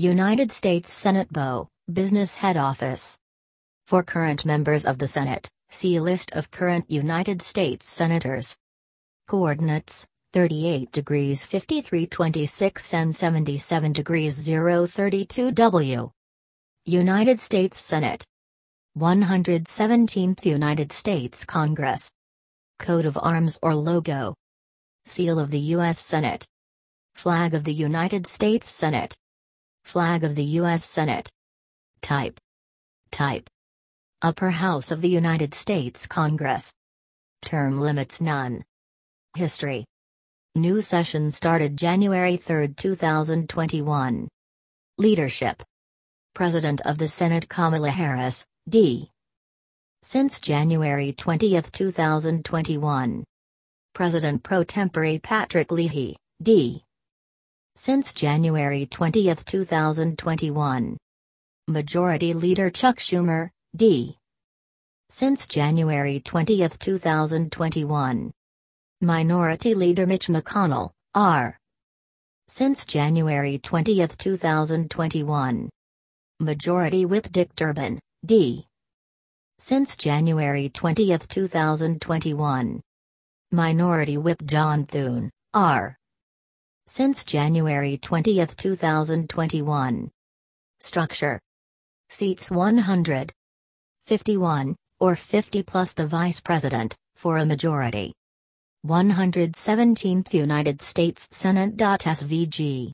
United States Senate Business Head Office. For current members of the Senate, see List of current United States Senators. Coordinates: 38 degrees 5326 and 77 degrees 032 W. United States Senate. 117th United States Congress. Coat of Arms or Logo. Seal of the U.S. Senate. Flag of the United States Senate. Flag of the U.S. Senate. Type. Upper House of the United States Congress. Term limits none. History. New session started January 3, 2021. Leadership. President of the Senate Kamala Harris, D. Since January 20, 2021. President pro tempore Patrick Leahy, D. Since January 20, 2021. Majority Leader Chuck Schumer, D. Since January 20, 2021. Minority Leader Mitch McConnell, R. Since January 20, 2021. Majority Whip Dick Durbin, D. Since January 20, 2021. Minority Whip John Thune, R. Since January 20, 2021. Structure. Seats 100. 51, or 50 plus the Vice President, for a majority. 117th United States Senate. SVG.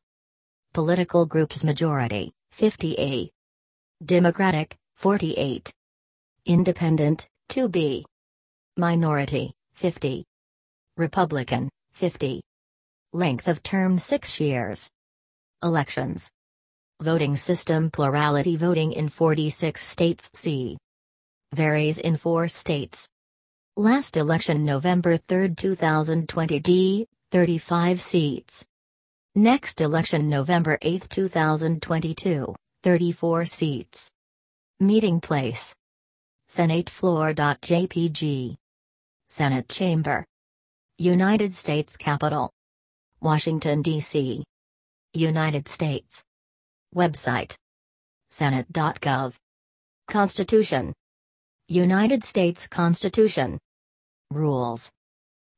Political groups majority, 50A. Democratic, 48. Independent, 2B. Minority, 50. Republican, 50. Length of term 6 years. Elections. Voting system plurality voting in 46 states. C. Varies in 4 states. Last election November 3, 2020 D. 35 seats. Next election November 8, 2022, 34 seats. Meeting place. Senate floor. JPG. Senate Chamber. United States Capitol. Washington, D.C. United States. Website. Senate.gov. Constitution. United States Constitution. Rules.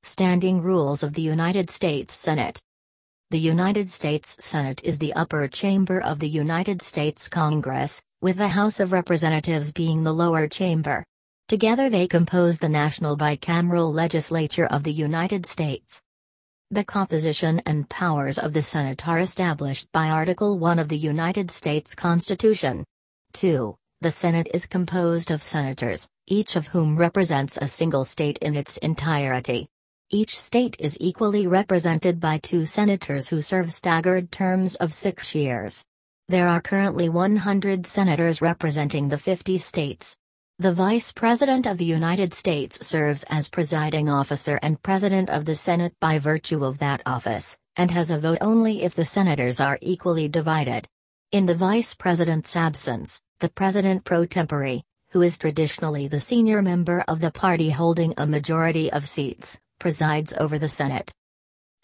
Standing Rules of the United States Senate. The United States Senate is the upper chamber of the United States Congress, with the House of Representatives being the lower chamber. Together they compose the national bicameral legislature of the United States. The composition and powers of the Senate are established by Article 1 of the United States Constitution. 2. The Senate is composed of senators, each of whom represents a single state in its entirety. Each state is equally represented by 2 senators who serve staggered terms of 6 years. There are currently 100 senators representing the 50 states. The Vice President of the United States serves as presiding officer and President of the Senate by virtue of that office, and has a vote only if the senators are equally divided. In the Vice President's absence, the President pro tempore, who is traditionally the senior member of the party holding a majority of seats, presides over the Senate.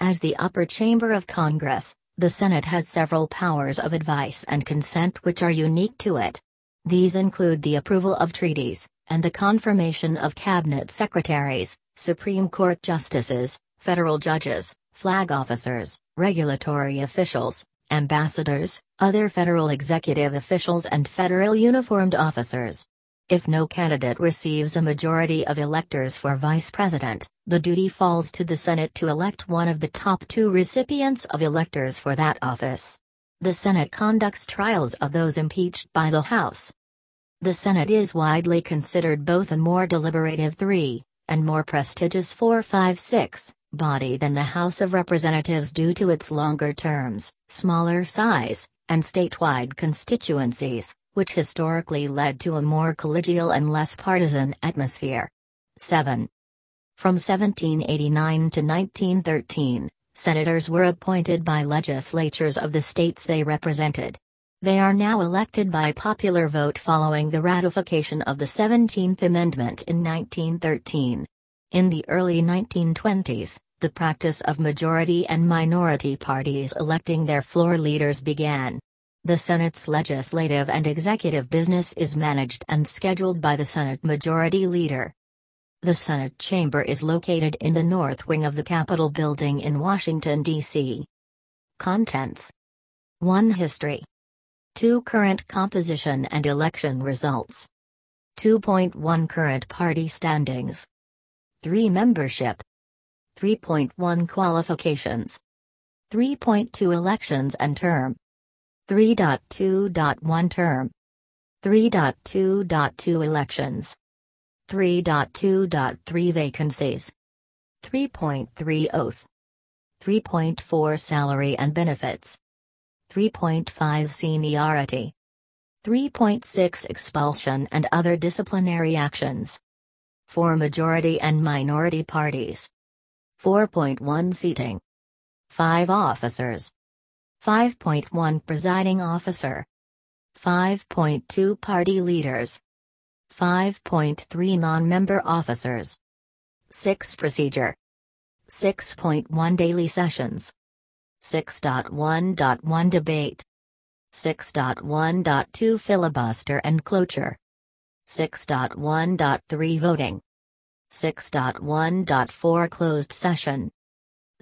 As the upper chamber of Congress, the Senate has several powers of advice and consent which are unique to it. These include the approval of treaties, and the confirmation of cabinet secretaries, Supreme Court justices, federal judges, flag officers, regulatory officials, ambassadors, other federal executive officials and federal uniformed officers. If no candidate receives a majority of electors for vice president, the duty falls to the Senate to elect one of the top 2 recipients of electors for that office. The Senate conducts trials of those impeached by the House. The Senate is widely considered both a more deliberative 3, and more prestigious 4-5-6, body than the House of Representatives due to its longer terms, smaller size, and statewide constituencies, which historically led to a more collegial and less partisan atmosphere. 7. From 1789 to 1913, senators were appointed by legislatures of the states they represented. They are now elected by popular vote following the ratification of the 17th Amendment in 1913. In the early 1920s, the practice of majority and minority parties electing their floor leaders began. The Senate's legislative and executive business is managed and scheduled by the Senate Majority Leader. The Senate chamber is located in the north wing of the Capitol building in Washington, D.C. Contents: 1. History. 2. Current composition and election results. 2.1 Current party standings. 3. Membership. 3.1 Qualifications. 3.2 Elections and term. 3.2.1 Term. 3.2.2 Elections. 3.2.3 Vacancies. 3.3 Oath. 3.4 Salary and benefits. 3.5 Seniority. 3.6 Expulsion and other disciplinary actions. 4 Majority and minority parties. 4.1 Seating. 5 Officers. 5.1 Presiding officer. 5.2 Party leaders. 5.3 Non-member officers. 6 Procedure. 6.1 Daily sessions. 6.1.1 Debate. 6.1.2 Filibuster and cloture. 6.1.3 Voting. 6.1.4 Closed session.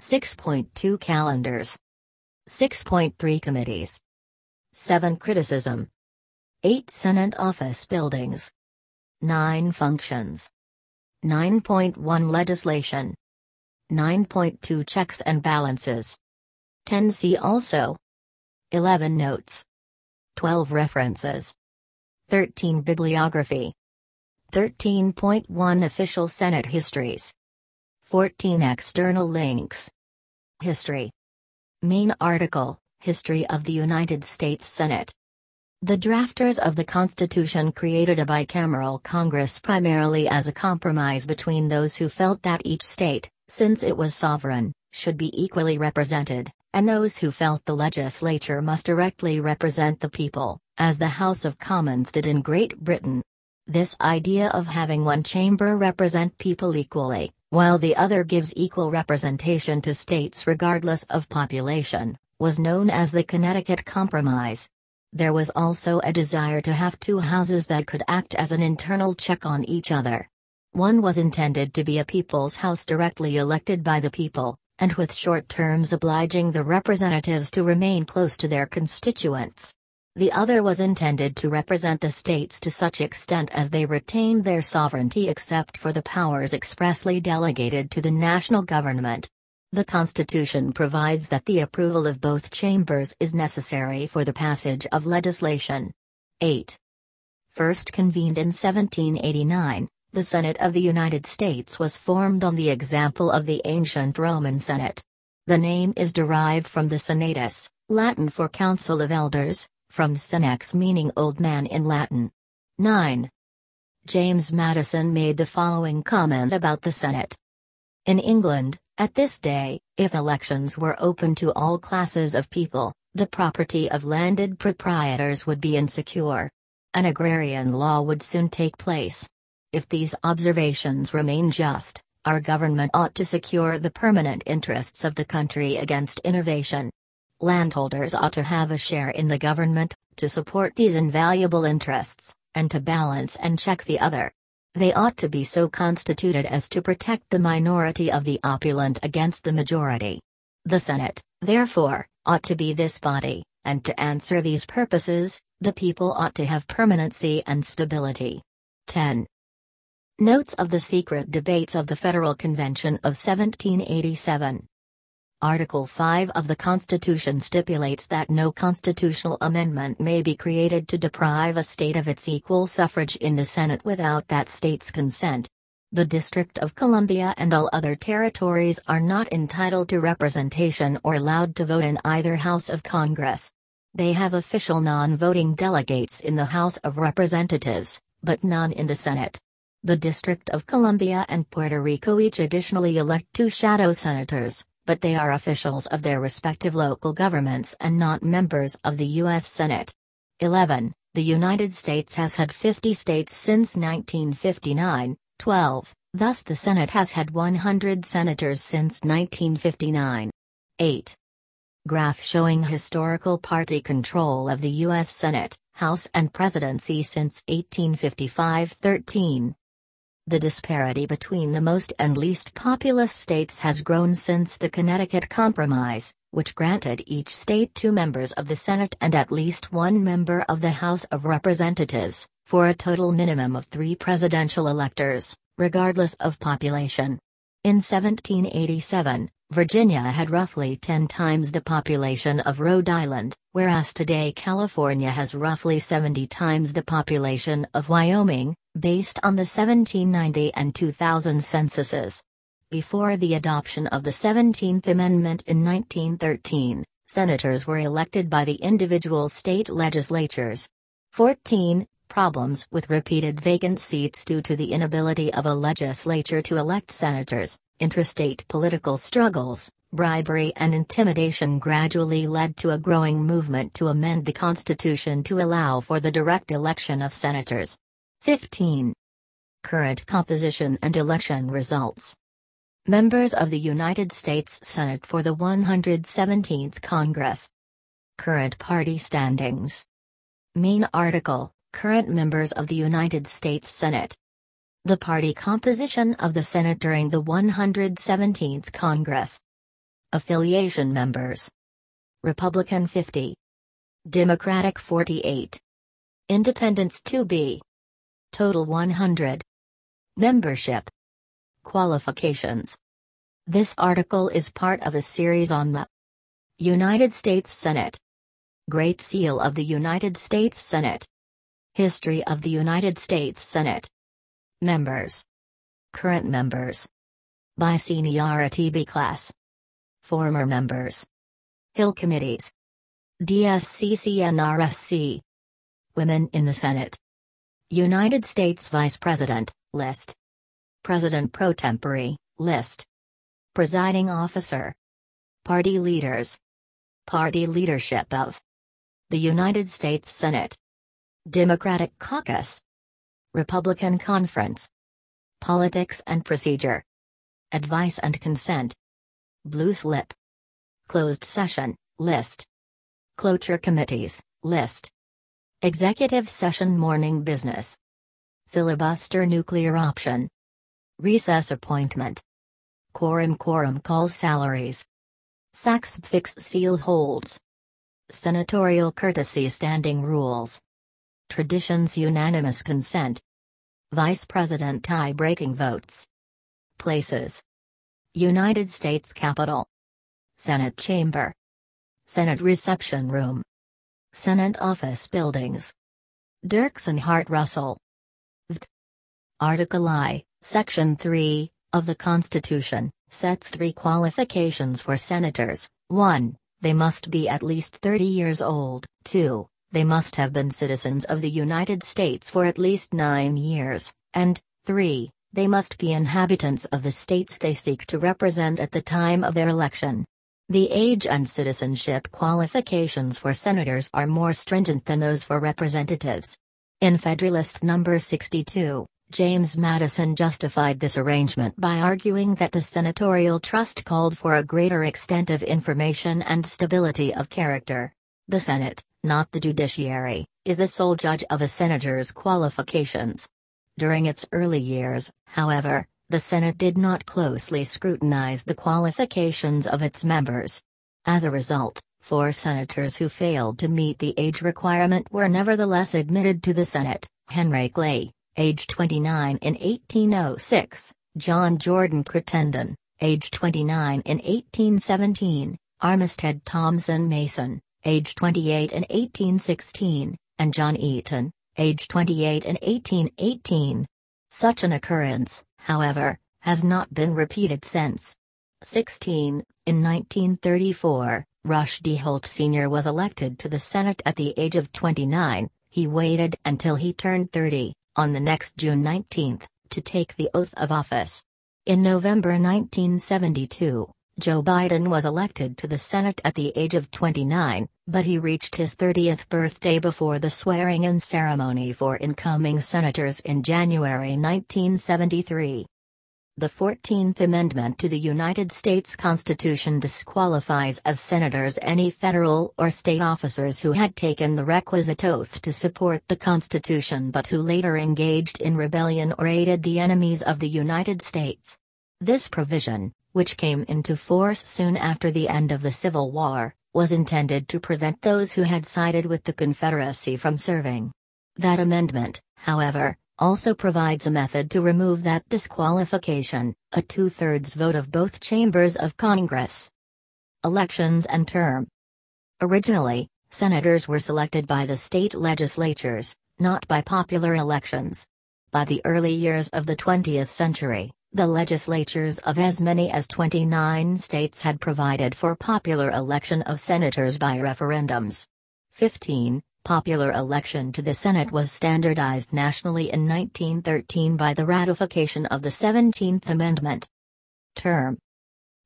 6.2 Calendars. 6.3 Committees. 7 Criticism. 8 Senate office buildings. 9 Functions. 9.1 Legislation. 9.2 Checks and balances. 10 See also. 11 Notes. 12 References. 13 Bibliography. 13.1 Official Senate Histories. 14 External links. History. Main article, History of the United States Senate. The drafters of the Constitution created a bicameral Congress primarily as a compromise between those who felt that each state, since it was sovereign, should be equally represented, and those who felt the legislature must directly represent the people, as the House of Commons did in Great Britain. This idea of having one chamber represent people equally, while the other gives equal representation to states regardless of population, was known as the Connecticut Compromise. There was also a desire to have two houses that could act as an internal check on each other. One was intended to be a people's house directly elected by the people, and with short terms obliging the representatives to remain close to their constituents. The other was intended to represent the states to such extent as they retained their sovereignty except for the powers expressly delegated to the national government. The Constitution provides that the approval of both chambers is necessary for the passage of legislation. 8. First convened in 1789, the Senate of the United States was formed on the example of the ancient Roman Senate. The name is derived from the Senatus, Latin for Council of Elders, from senex meaning old man in Latin. 9. James Madison made the following comment about the Senate. In England, at this day, if elections were open to all classes of people, the property of landed proprietors would be insecure. An agrarian law would soon take place. If these observations remain just, our government ought to secure the permanent interests of the country against innovation. Landholders ought to have a share in the government, to support these invaluable interests, and to balance and check the other. They ought to be so constituted as to protect the minority of the opulent against the majority. The Senate, therefore, ought to be this body, and to answer these purposes, the people ought to have permanency and stability. 10. Notes of the secret debates of the Federal Convention of 1787. Article 5 of the Constitution stipulates that no constitutional amendment may be created to deprive a state of its equal suffrage in the Senate without that state's consent. The District of Columbia and all other territories are not entitled to representation or allowed to vote in either House of Congress. They have official non-voting delegates in the House of Representatives, but none in the Senate. The District of Columbia and Puerto Rico each additionally elect 2 shadow senators, but they are officials of their respective local governments and not members of the U.S. Senate. 11. The United States has had 50 states since 1959, 12, thus the Senate has had 100 senators since 1959. 8. Graph showing historical party control of the U.S. Senate, House and Presidency since 1855-13. The disparity between the most and least populous states has grown since the Connecticut Compromise, which granted each state 2 members of the Senate and at least 1 member of the House of Representatives, for a total minimum of 3 presidential electors, regardless of population. In 1787, Virginia had roughly 10 times the population of Rhode Island, whereas today California has roughly 70 times the population of Wyoming, based on the 1790 and 2000 censuses. Before the adoption of the 17th Amendment in 1913, senators were elected by the individual state legislatures. 14. Problems with repeated vacant seats due to the inability of a legislature to elect senators. Interstate political struggles, bribery and intimidation gradually led to a growing movement to amend the Constitution to allow for the direct election of senators. 15. Current composition and election results. Members of the United States Senate for the 117th Congress. Current party standings. Main article, Current members of the United States Senate. The party composition of the Senate during the 117th Congress. Affiliation members. Republican 50. Democratic 48. Independents 2B. Total 100. Membership. Qualifications. This article is part of a series on the United States Senate. Great Seal of the United States Senate. History of the United States Senate. Members. Current members. By seniority B class. Former members. Hill committees. DSCC-NRSC. Women in the Senate. United States Vice President, list. President pro tempore, list. Presiding officer. Party leaders. Party leadership of the United States Senate. Democratic caucus. Republican conference. Politics and procedure. Advice and consent. Blue slip. Closed session, list. Cloture committees, list. Executive session morning business. Filibuster nuclear option. Recess appointment. Quorum calls salaries. Sachs fixed seal holds. Senatorial courtesy standing rules. Traditions unanimous consent. Vice President tie-breaking votes. Places. United States Capitol. Senate Chamber. Senate Reception Room. Senate Office Buildings. Dirksen Hart Russell. VT. Article I, Section 3, of the Constitution, sets 3 qualifications for senators. 1. They must be at least 30 years old. 2. They must have been citizens of the United States for at least 9 years, and 3. They must be inhabitants of the states they seek to represent at the time of their election. The age and citizenship qualifications for senators are more stringent than those for representatives. In Federalist No. 62, James Madison justified this arrangement by arguing that the senatorial trust called for a greater extent of information and stability of character. The Senate, not the judiciary, is the sole judge of a senator's qualifications. During its early years, however, the Senate did not closely scrutinize the qualifications of its members. As a result, 4 senators who failed to meet the age requirement were nevertheless admitted to the Senate: Henry Clay, age 29 in 1806, John Jordan Crittenden, age 29 in 1817, Armistead Thompson Mason, age 28 in 1816, and John Eaton, age 28 in 1818. Such an occurrence, however, has not been repeated since. 16. In 1934, Rush D. Holt Sr. was elected to the Senate at the age of 29. He waited until he turned 30, on the next June 19, to take the oath of office. In November 1972, Joe Biden was elected to the Senate at the age of 29, but he reached his 30th birthday before the swearing-in ceremony for incoming senators in January 1973. The 14th Amendment to the United States Constitution disqualifies as senators any federal or state officers who had taken the requisite oath to support the Constitution but who later engaged in rebellion or aided the enemies of the United States. This provision, which came into force soon after the end of the Civil War, was intended to prevent those who had sided with the Confederacy from serving. That amendment, however, also provides a method to remove that disqualification, a two-thirds vote of both chambers of Congress. Elections and term. Originally, senators were selected by the state legislatures, not by popular elections. By the early years of the 20th century, the legislatures of as many as 29 states had provided for popular election of senators by referendums. 15. Popular election to the Senate was standardized nationally in 1913 by the ratification of the 17th Amendment. Term.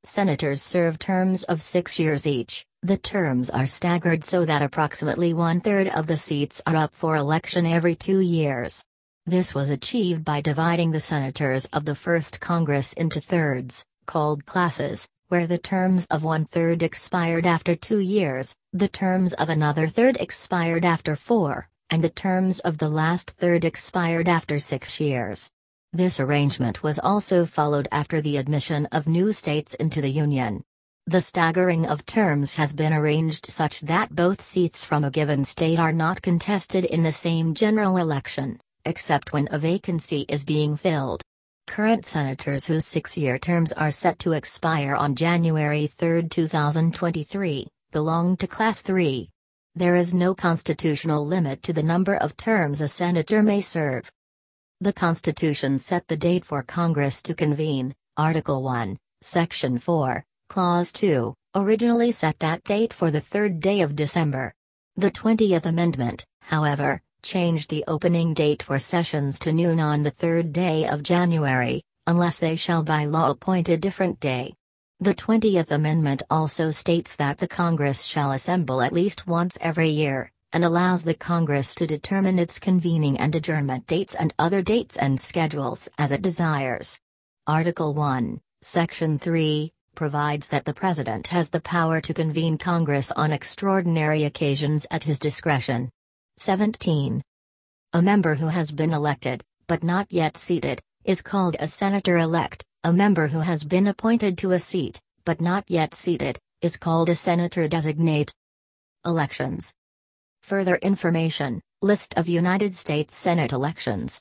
Senators serve terms of 6 years each. The terms are staggered so that approximately one-third of the seats are up for election every 2 years. This was achieved by dividing the senators of the first Congress into thirds, called classes, where the terms of one-third expired after 2 years, the terms of another third expired after 4, and the terms of the last third expired after 6 years. This arrangement was also followed after the admission of new states into the Union. The staggering of terms has been arranged such that both seats from a given state are not contested in the same general election, except when a vacancy is being filled. Current senators whose 6-year terms are set to expire on January 3, 2023, belong to Class 3. There is no constitutional limit to the number of terms a senator may serve. The Constitution set the date for Congress to convene. Article 1, Section 4, Clause 2, originally set that date for the 3rd day of December. The 20th Amendment, however, changed the opening date for sessions to noon on the 3rd day of January, unless they shall by law appoint a different day. The 20th Amendment also states that the Congress shall assemble at least once every year, and allows the Congress to determine its convening and adjournment dates and other dates and schedules as it desires. Article 1, Section 3, provides that the President has the power to convene Congress on extraordinary occasions at his discretion. 17. A member who has been elected, but not yet seated, is called a senator-elect. A member who has been appointed to a seat, but not yet seated, is called a senator-designate. Elections. Further information, list of United States Senate elections.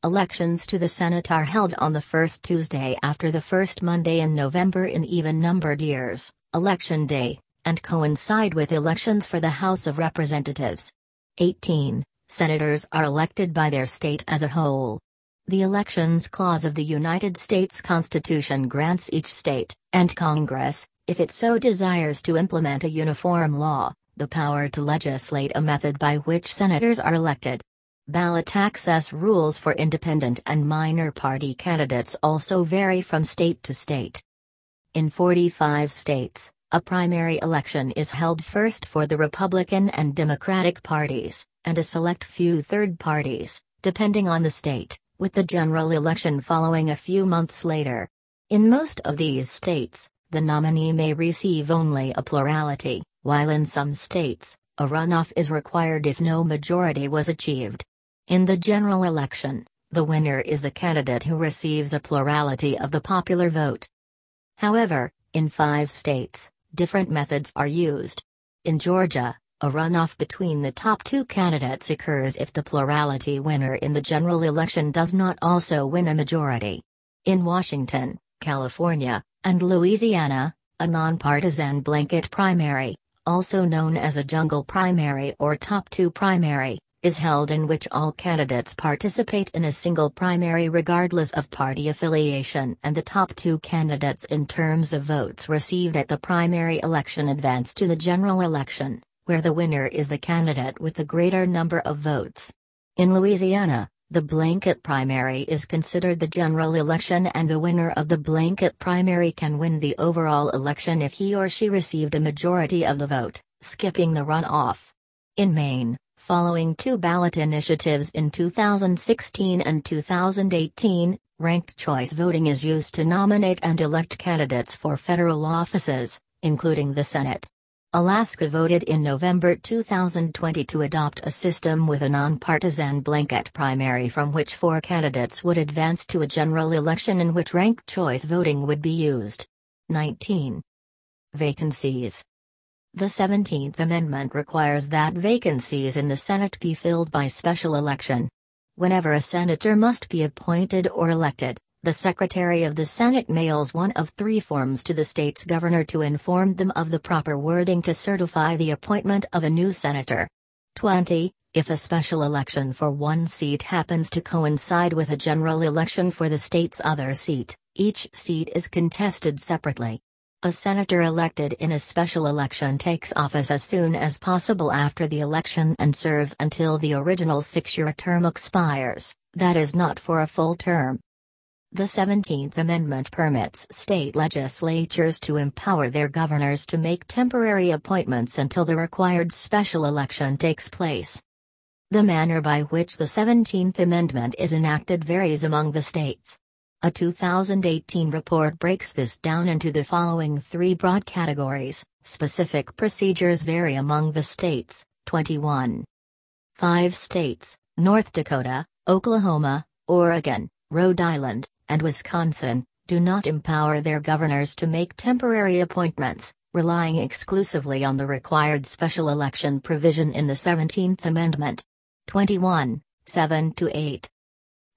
Elections to the Senate are held on the first Tuesday after the first Monday in November in even-numbered years, Election Day, and coincide with elections for the House of Representatives. 18. Senators are elected by their state as a whole. The Elections Clause of the United States Constitution grants each state, and Congress, if it so desires to implement a uniform law, the power to legislate a method by which senators are elected. Ballot access rules for independent and minor party candidates also vary from state to state. In 45 states, a primary election is held first for the Republican and Democratic parties, and a select few third parties, depending on the state, with the general election following a few months later. In most of these states, the nominee may receive only a plurality, while in some states, a runoff is required if no majority was achieved. In the general election, the winner is the candidate who receives a plurality of the popular vote. However, in 5 states, different methods are used. In Georgia, a runoff between the top 2 candidates occurs if the plurality winner in the general election does not also win a majority. In Washington, California, and Louisiana, a nonpartisan blanket primary, also known as a jungle primary or top 2 primary, is held in which all candidates participate in a single primary regardless of party affiliation, and the top 2 candidates in terms of votes received at the primary election advance to the general election, where the winner is the candidate with the greater number of votes. In Louisiana, the blanket primary is considered the general election, and the winner of the blanket primary can win the overall election if he or she received a majority of the vote, skipping the runoff. In Maine, following 2 ballot initiatives in 2016 and 2018, Ranked choice voting is used to nominate and elect candidates for federal offices, including the Senate. Alaska voted in November 2020 to adopt a system with a nonpartisan blanket primary from which 4 candidates would advance to a general election in which ranked choice voting would be used. 19. Vacancies. The 17th Amendment requires that vacancies in the Senate be filled by special election. Whenever a senator must be appointed or elected, the Secretary of the Senate mails one of 3 forms to the state's governor to inform them of the proper wording to certify the appointment of a new senator. 20. If a special election for one seat happens to coincide with a general election for the state's other seat, each seat is contested separately. A senator elected in a special election takes office as soon as possible after the election and serves until the original 6-year term expires, that is not for a full term. The 17th Amendment permits state legislatures to empower their governors to make temporary appointments until the required special election takes place. The manner by which the 17th Amendment is enacted varies among the states. A 2018 report breaks this down into the following 3 broad categories. Specific procedures vary among the states. 21. 5 states, North Dakota, Oklahoma, Oregon, Rhode Island, and Wisconsin, do not empower their governors to make temporary appointments, relying exclusively on the required special election provision in the 17th Amendment. 21, 7-8.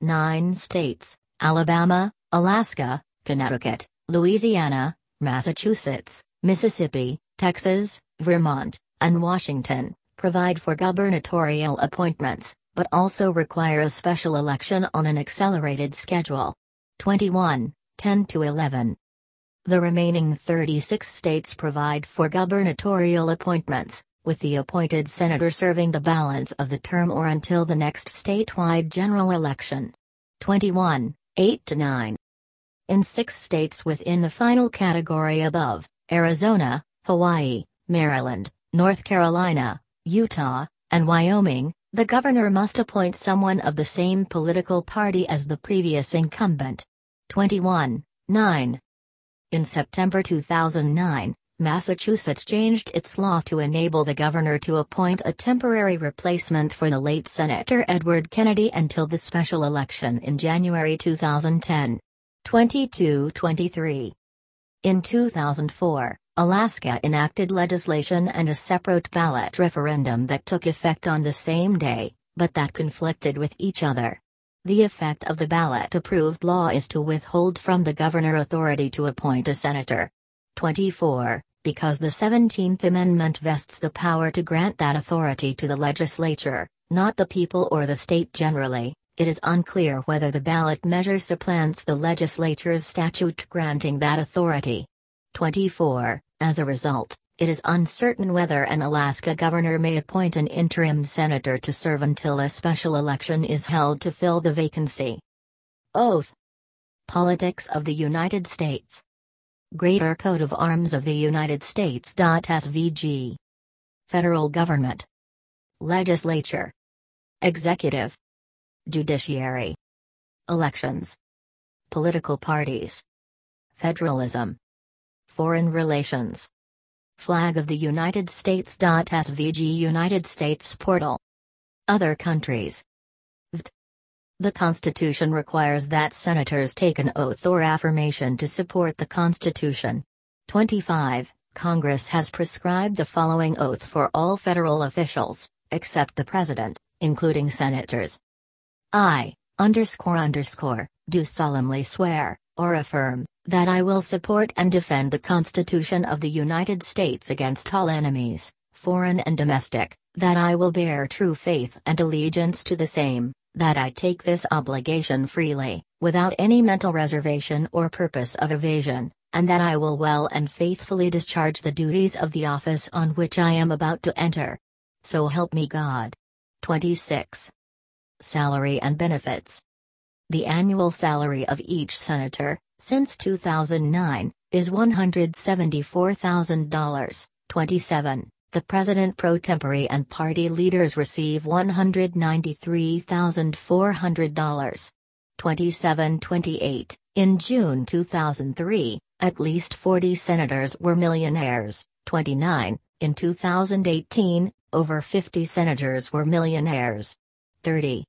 9 states, Alabama, Alaska, Connecticut, Louisiana, Massachusetts, Mississippi, Texas, Vermont, and Washington, provide for gubernatorial appointments, but also require a special election on an accelerated schedule. 21, 10-11. The remaining 36 states provide for gubernatorial appointments, with the appointed senator serving the balance of the term or until the next statewide general election. 21, 8-9. In 6 states within the final category above, Arizona, Hawaii, Maryland, North Carolina, Utah, and Wyoming, the governor must appoint someone of the same political party as the previous incumbent. 21, 9. In September 2009, Massachusetts changed its law to enable the governor to appoint a temporary replacement for the late Senator Edward Kennedy until the special election in January 2010. 22-23. In 2004, Alaska enacted legislation and a separate ballot referendum that took effect on the same day, but that conflicted with each other. The effect of the ballot-approved law is to withhold from the governor authority to appoint a senator. 24. Because the 17th Amendment vests the power to grant that authority to the legislature, not the people or the state generally, it is unclear whether the ballot measure supplants the legislature's statute granting that authority. 24. As a result, it is uncertain whether an Alaska governor may appoint an interim senator to serve until a special election is held to fill the vacancy. Oath. Politics of the United States. Greater Coat of Arms of the United States. SVG. Federal Government. Legislature. Executive. Judiciary. Elections. Political parties. Federalism. Foreign relations. Flag of the United States. SVG United States Portal. Other countries. The Constitution requires that senators take an oath or affirmation to support the Constitution. 25. Congress has prescribed the following oath for all federal officials, except the President, including senators. I, do solemnly swear, or affirm, that I will support and defend the Constitution of the United States against all enemies, foreign and domestic, that I will bear true faith and allegiance to the same, that I take this obligation freely, without any mental reservation or purpose of evasion, and that I will well and faithfully discharge the duties of the office on which I am about to enter. So help me God. 26. Salary and benefits. The annual salary of each senator, since 2009, is $174,000. 27. The President pro tempore and party leaders receive $193,400. 27-28. In June 2003, at least 40 senators were millionaires. 29. In 2018, over 50 senators were millionaires. 30.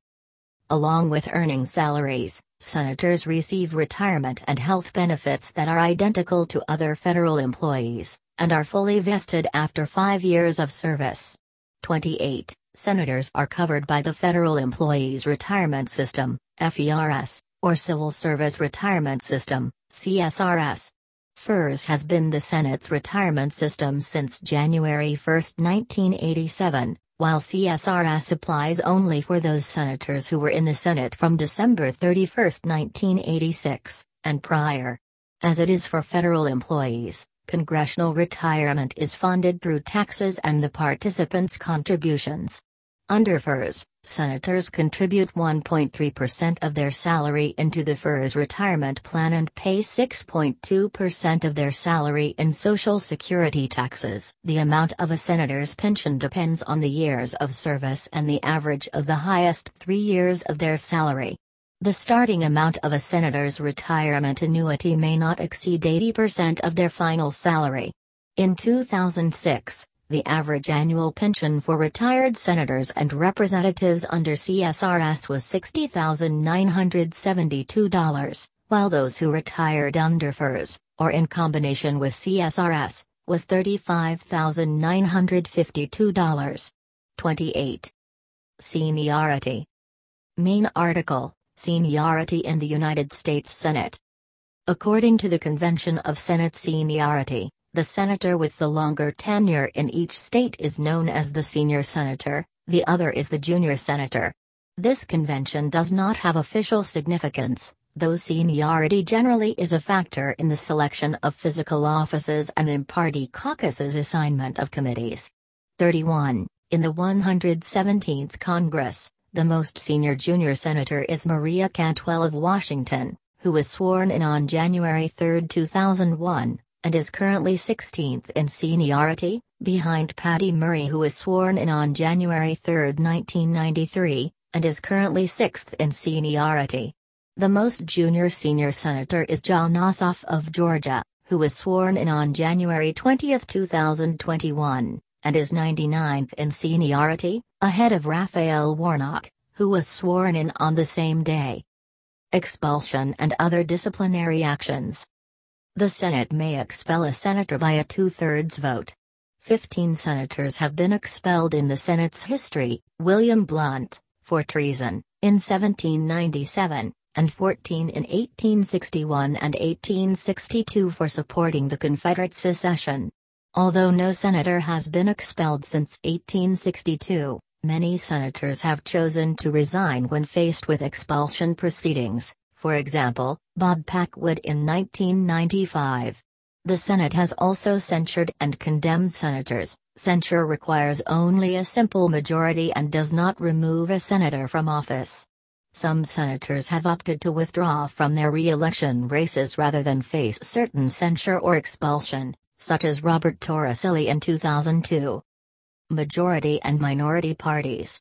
Along with earning salaries, senators receive retirement and health benefits that are identical to other federal employees, and are fully vested after 5 years of service. 28. Senators are covered by the Federal Employees Retirement System, FERS, or Civil Service Retirement System, CSRS. FERS has been the Senate's retirement system since January 1, 1987, while CSRS applies only for those senators who were in the Senate from December 31, 1986, and prior. As it is for federal employees, congressional retirement is funded through taxes and the participants' contributions. Under FERS, senators contribute 1.3% of their salary into the FERS retirement plan and pay 6.2% of their salary in Social Security taxes. The amount of a senator's pension depends on the years of service and the average of the highest 3 years of their salary. The starting amount of a senator's retirement annuity may not exceed 80% of their final salary. In 2006, the average annual pension for retired senators and representatives under CSRS was $60,972, while those who retired under FERS, or in combination with CSRS, was $35,952. 28. Seniority. Main article: Seniority in the United States Senate. According to the Convention of Senate Seniority, the senator with the longer tenure in each state is known as the senior senator, the other is the junior senator. This convention does not have official significance, though seniority generally is a factor in the selection of physical offices and in party caucuses' assignment of committees. 31. In the 117th Congress, the most senior junior senator is Maria Cantwell of Washington, who was sworn in on January 3, 2001. And is currently 16th in seniority, behind Patty Murray, who was sworn in on January 3, 1993, and is currently 6th in seniority. The most junior senior senator is Jon Ossoff of Georgia, who was sworn in on January 20, 2021, and is 99th in seniority, ahead of Raphael Warnock, who was sworn in on the same day. Expulsion and other disciplinary actions. The Senate may expel a senator by a 2/3 vote. 15 senators have been expelled in the Senate's history: William Blount, for treason, in 1797, and 14 in 1861 and 1862 for supporting the Confederate secession. Although no senator has been expelled since 1862, many senators have chosen to resign when faced with expulsion proceedings. For example, Bob Packwood in 1995. The Senate has also censured and condemned senators. Censure requires only a simple majority and does not remove a senator from office. Some senators have opted to withdraw from their re-election races rather than face certain censure or expulsion, such as Robert Torricelli in 2002. Majority and minority parties.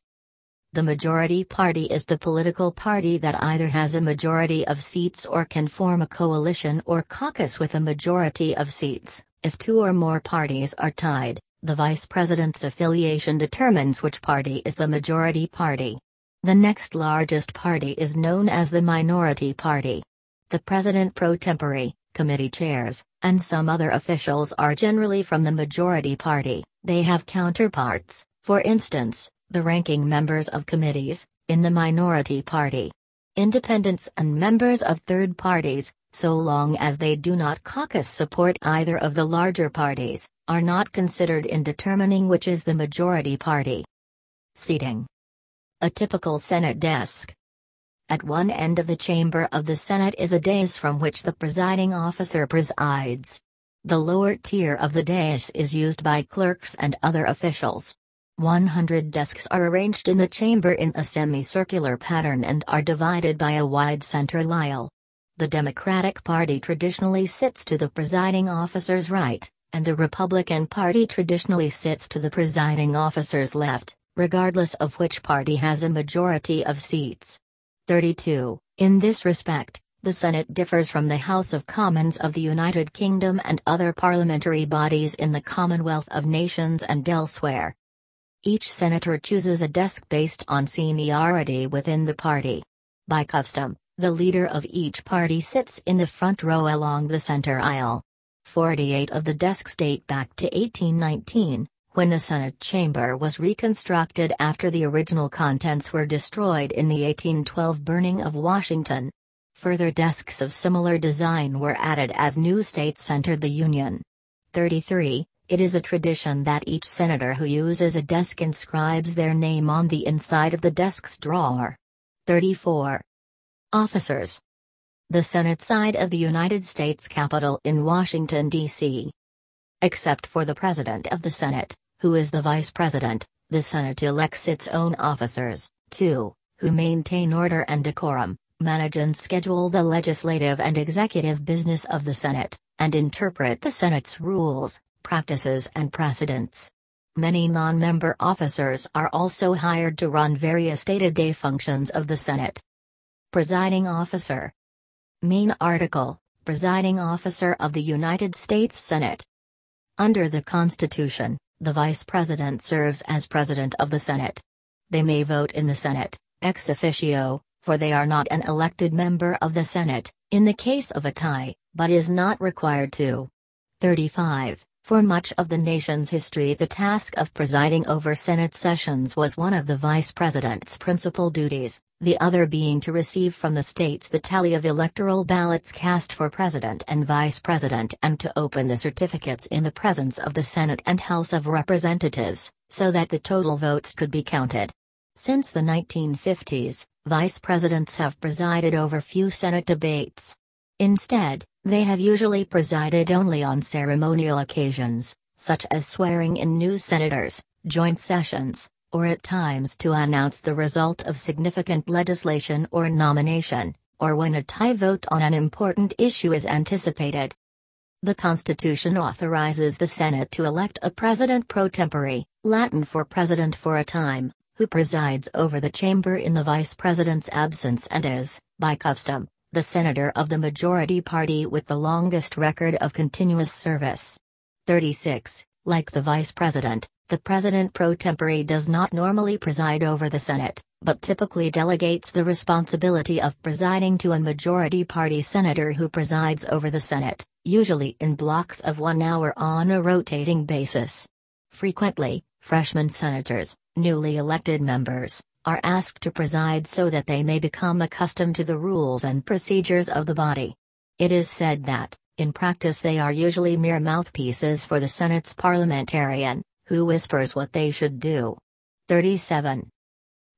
The majority party is the political party that either has a majority of seats or can form a coalition or caucus with a majority of seats. If two or more parties are tied, the vice president's affiliation determines which party is the majority party. The next largest party is known as the minority party. The president pro tempore, committee chairs, and some other officials are generally from the majority party. They have counterparts, for instance, the ranking members of committees, in the minority party. Independents and members of third parties, so long as they do not caucus support either of the larger parties, are not considered in determining which is the majority party. Seating. A typical Senate desk. At one end of the chamber of the Senate is a dais from which the presiding officer presides. The lower tier of the dais is used by clerks and other officials. 100 desks are arranged in the chamber in a semicircular pattern and are divided by a wide center aisle. The Democratic Party traditionally sits to the presiding officer's right, and the Republican Party traditionally sits to the presiding officer's left, regardless of which party has a majority of seats. 32. In this respect, the Senate differs from the House of Commons of the United Kingdom and other parliamentary bodies in the Commonwealth of Nations and elsewhere. Each senator chooses a desk based on seniority within the party. By custom, the leader of each party sits in the front row along the center aisle. 48 of the desks date back to 1819, when the Senate chamber was reconstructed after the original contents were destroyed in the 1812 burning of Washington. Further desks of similar design were added as new states entered the Union. 33. It is a tradition that each senator who uses a desk inscribes their name on the inside of the desk's drawer. 34. Officers. The Senate side of the United States Capitol in Washington, D.C. Except for the President of the Senate, who is the Vice President, the Senate elects its own officers, too, who maintain order and decorum, manage and schedule the legislative and executive business of the Senate, and interpret the Senate's rules, practices and precedents. Many non-member officers are also hired to run various day-to-day functions of the Senate. Presiding Officer. Main article, Presiding Officer of the United States Senate. Under the Constitution, the Vice President serves as President of the Senate. They may vote in the Senate, ex officio, for they are not an elected member of the Senate, in the case of a tie, but is not required to. 35. For much of the nation's history, the task of presiding over Senate sessions was one of the Vice President's principal duties, the other being to receive from the states the tally of electoral ballots cast for President and Vice President and to open the certificates in the presence of the Senate and House of Representatives, so that the total votes could be counted. Since the 1950s, Vice Presidents have presided over few Senate debates. Instead, they have usually presided only on ceremonial occasions, such as swearing in new senators, joint sessions, or at times to announce the result of significant legislation or nomination, or when a tie vote on an important issue is anticipated. The Constitution authorizes the Senate to elect a president pro tempore, Latin for president for a time, who presides over the chamber in the vice president's absence and is, by custom, the senator of the majority party with the longest record of continuous service. 36. Like the vice president, the president pro tempore does not normally preside over the Senate, but typically delegates the responsibility of presiding to a majority party senator who presides over the Senate, usually in blocks of 1 hour on a rotating basis. Frequently, freshman senators, newly elected members, are asked to preside so that they may become accustomed to the rules and procedures of the body. It is said that, in practice, they are usually mere mouthpieces for the Senate's parliamentarian, who whispers what they should do. 37.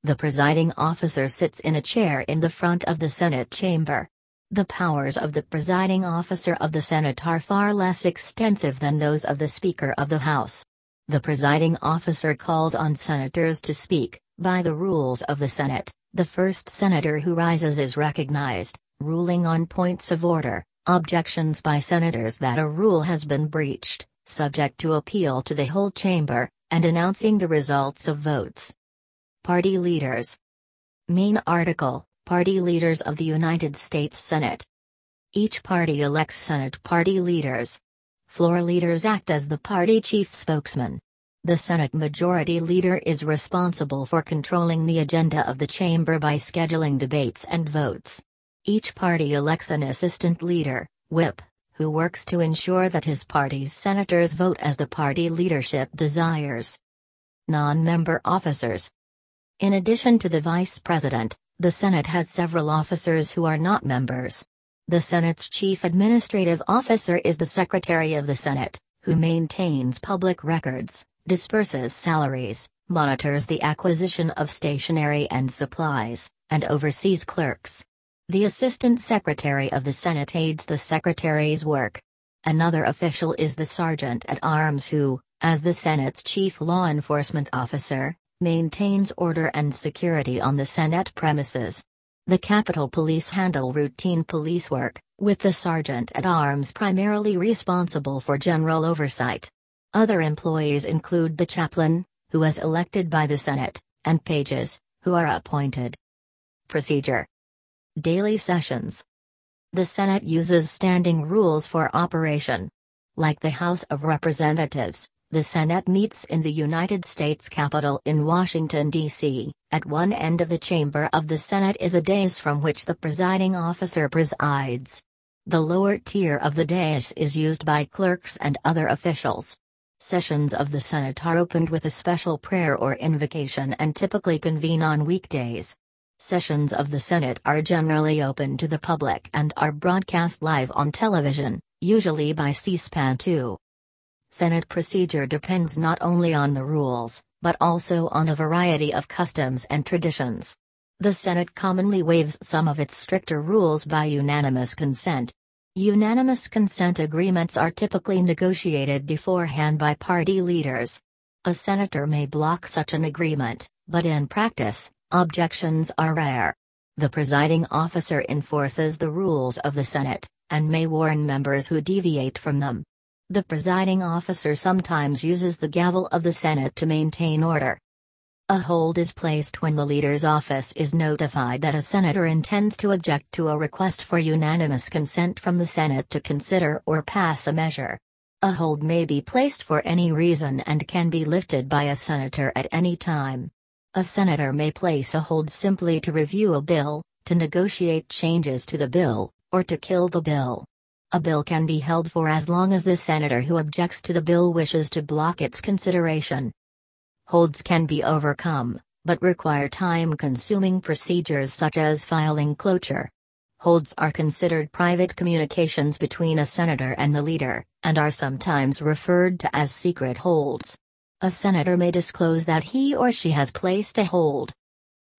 The presiding officer sits in a chair in the front of the Senate chamber. The powers of the presiding officer of the Senate are far less extensive than those of the Speaker of the House. The presiding officer calls on senators to speak. By the rules of the Senate, the first senator who rises is recognized, ruling on points of order, objections by senators that a rule has been breached, subject to appeal to the whole chamber, and announcing the results of votes. Party leaders. Main article, Party leaders of the United States Senate. Each party elects Senate party leaders. Floor leaders act as the party chief spokesman. The Senate Majority Leader is responsible for controlling the agenda of the chamber by scheduling debates and votes. Each party elects an assistant leader, whip, who works to ensure that his party's senators vote as the party leadership desires. Non-member officers. In addition to the vice president, the Senate has several officers who are not members. The Senate's chief administrative officer is the Secretary of the Senate, who maintains public records, disperses salaries, monitors the acquisition of stationery and supplies, and oversees clerks. The Assistant Secretary of the Senate aids the Secretary's work. Another official is the Sergeant at Arms who, as the Senate's chief law enforcement officer, maintains order and security on the Senate premises. The Capitol Police handle routine police work, with the Sergeant at Arms primarily responsible for general oversight. Other employees include the chaplain, who is elected by the Senate, and pages, who are appointed. Procedure. Daily sessions. The Senate uses standing rules for operation. Like the House of Representatives, the Senate meets in the United States Capitol in Washington, D.C. At one end of the chamber of the Senate is a dais from which the presiding officer presides. The lower tier of the dais is used by clerks and other officials. Sessions of the Senate are opened with a special prayer or invocation and typically convene on weekdays. Sessions of the Senate are generally open to the public and are broadcast live on television, usually by C-SPAN 2. Senate procedure depends not only on the rules, but also on a variety of customs and traditions. The Senate commonly waives some of its stricter rules by unanimous consent. Unanimous consent agreements are typically negotiated beforehand by party leaders. A senator may block such an agreement, but in practice, objections are rare. The presiding officer enforces the rules of the Senate, and may warn members who deviate from them. The presiding officer sometimes uses the gavel of the Senate to maintain order. A hold is placed when the leader's office is notified that a senator intends to object to a request for unanimous consent from the Senate to consider or pass a measure. A hold may be placed for any reason and can be lifted by a senator at any time. A senator may place a hold simply to review a bill, to negotiate changes to the bill, or to kill the bill. A bill can be held for as long as the senator who objects to the bill wishes to block its consideration. Holds can be overcome, but require time-consuming procedures such as filing cloture. Holds are considered private communications between a senator and the leader, and are sometimes referred to as secret holds. A senator may disclose that he or she has placed a hold.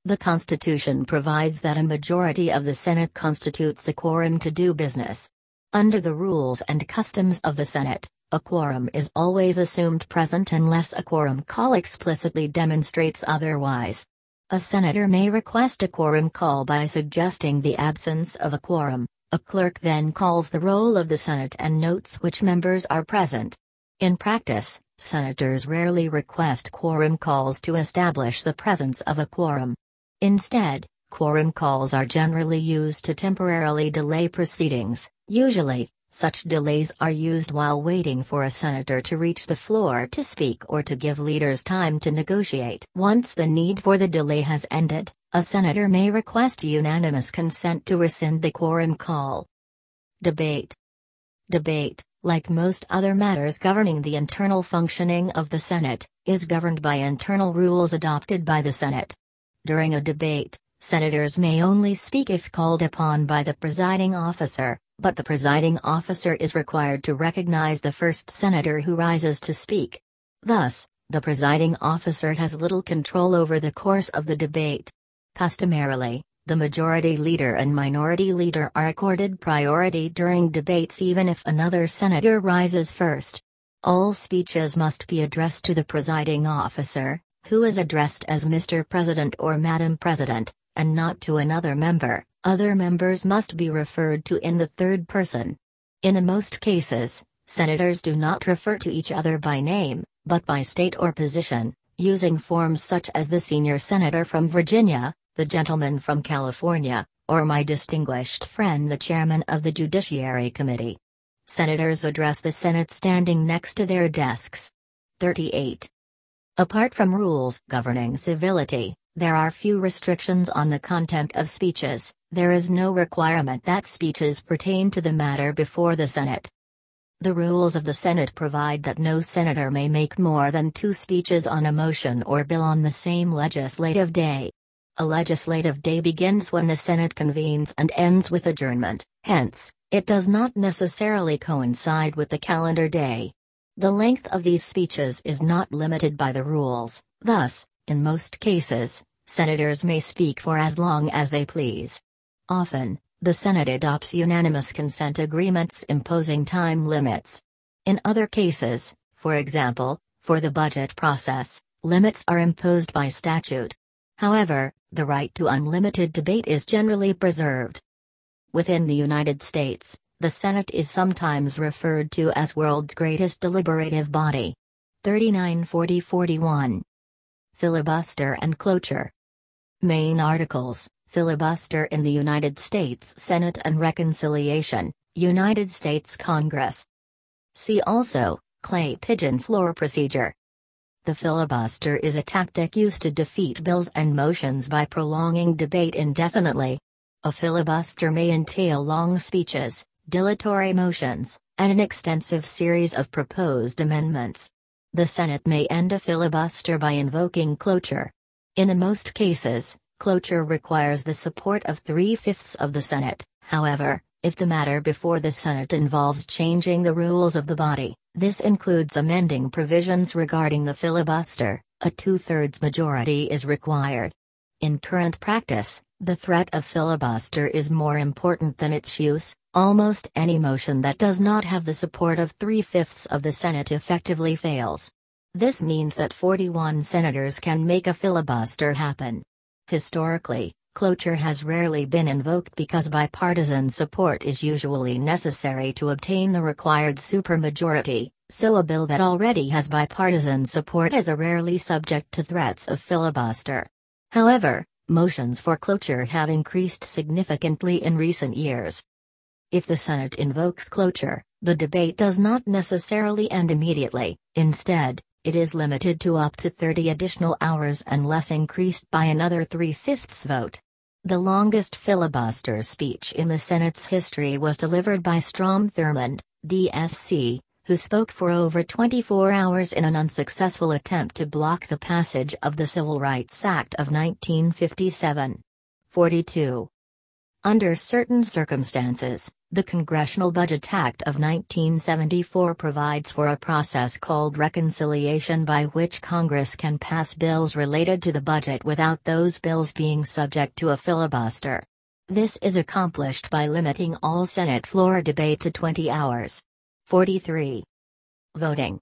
The Constitution provides that a majority of the Senate constitutes a quorum to do business. Under the rules and customs of the Senate, a quorum is always assumed present unless a quorum call explicitly demonstrates otherwise. A senator may request a quorum call by suggesting the absence of a quorum. A clerk then calls the roll of the Senate and notes which members are present. In practice, senators rarely request quorum calls to establish the presence of a quorum. Instead, quorum calls are generally used to temporarily delay proceedings. Usually, such delays are used while waiting for a senator to reach the floor to speak or to give leaders time to negotiate. Once the need for the delay has ended, a senator may request unanimous consent to rescind the quorum call. Debate. Debate, like most other matters governing the internal functioning of the Senate, is governed by internal rules adopted by the Senate. During a debate, senators may only speak if called upon by the presiding officer, but the presiding officer is required to recognize the first senator who rises to speak. Thus, the presiding officer has little control over the course of the debate. Customarily, the majority leader and minority leader are accorded priority during debates even if another senator rises first. All speeches must be addressed to the presiding officer, who is addressed as Mr. President or Madam President, and not to another member. Other members must be referred to in the third person. In most cases, senators do not refer to each other by name, but by state or position, using forms such as the senior senator from Virginia, the gentleman from California, or my distinguished friend the chairman of the Judiciary Committee. Senators address the Senate standing next to their desks. 38. Apart from rules governing civility, there are few restrictions on the content of speeches. There is no requirement that speeches pertain to the matter before the Senate. The rules of the Senate provide that no senator may make more than 2 speeches on a motion or bill on the same legislative day. A legislative day begins when the Senate convenes and ends with adjournment, hence, it does not necessarily coincide with the calendar day. The length of these speeches is not limited by the rules, thus, in most cases, senators may speak for as long as they please. Often, the Senate adopts unanimous consent agreements imposing time limits. In other cases, for example, for the budget process, limits are imposed by statute. However, the right to unlimited debate is generally preserved. Within the United States, the Senate is sometimes referred to as world's greatest deliberative body. 39-40-41. Filibuster and cloture. Main articles, Filibuster in the United States Senate and reconciliation, United States Congress. See also, clay pigeon floor procedure. The filibuster is a tactic used to defeat bills and motions by prolonging debate indefinitely. A filibuster may entail long speeches, dilatory motions, and an extensive series of proposed amendments. The Senate may end a filibuster by invoking cloture. In the most cases, cloture requires the support of 3/5 of the Senate. However, if the matter before the Senate involves changing the rules of the body, this includes amending provisions regarding the filibuster, a 2/3 majority is required. In current practice, the threat of filibuster is more important than its use. Almost any motion that does not have the support of 3/5 of the Senate effectively fails. This means that 41 senators can make a filibuster happen. Historically, cloture has rarely been invoked because bipartisan support is usually necessary to obtain the required supermajority, so a bill that already has bipartisan support is rarely subject to threats of filibuster. However, motions for cloture have increased significantly in recent years. If the Senate invokes cloture, the debate does not necessarily end immediately. Instead, it is limited to up to 30 additional hours unless increased by another 3/5 vote. The longest filibuster speech in the Senate's history was delivered by Strom Thurmond, DSC, who spoke for over 24 hours in an unsuccessful attempt to block the passage of the Civil Rights Act of 1957. 42. Under certain circumstances, the Congressional Budget Act of 1974 provides for a process called reconciliation by which Congress can pass bills related to the budget without those bills being subject to a filibuster. This is accomplished by limiting all Senate floor debate to 20 hours. 43. Voting.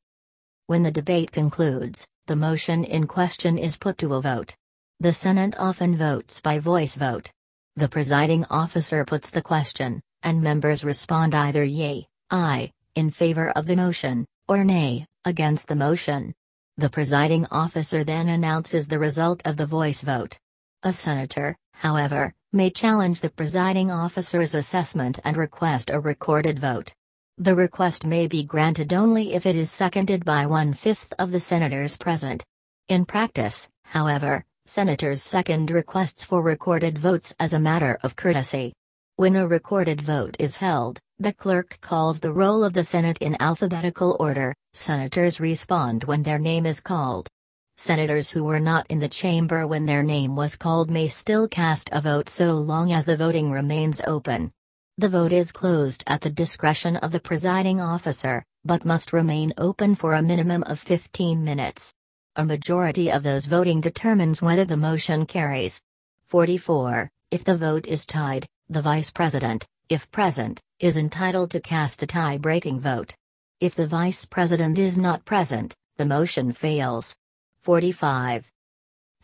When the debate concludes, the motion in question is put to a vote. The Senate often votes by voice vote. The presiding officer puts the question, and members respond either yea, aye, in favor of the motion, or nay, against the motion. The presiding officer then announces the result of the voice vote. A senator, however, may challenge the presiding officer's assessment and request a recorded vote. The request may be granted only if it is seconded by 1/5 of the senators present. In practice, however, senators second requests for recorded votes as a matter of courtesy. When a recorded vote is held, the clerk calls the roll of the Senate in alphabetical order. Senators respond when their name is called. Senators who were not in the chamber when their name was called may still cast a vote so long as the voting remains open. The vote is closed at the discretion of the presiding officer, but must remain open for a minimum of 15 minutes. A majority of those voting determines whether the motion carries. 44. If the vote is tied, the vice president, if present, is entitled to cast a tie-breaking vote. If the vice president is not present, the motion fails. 45.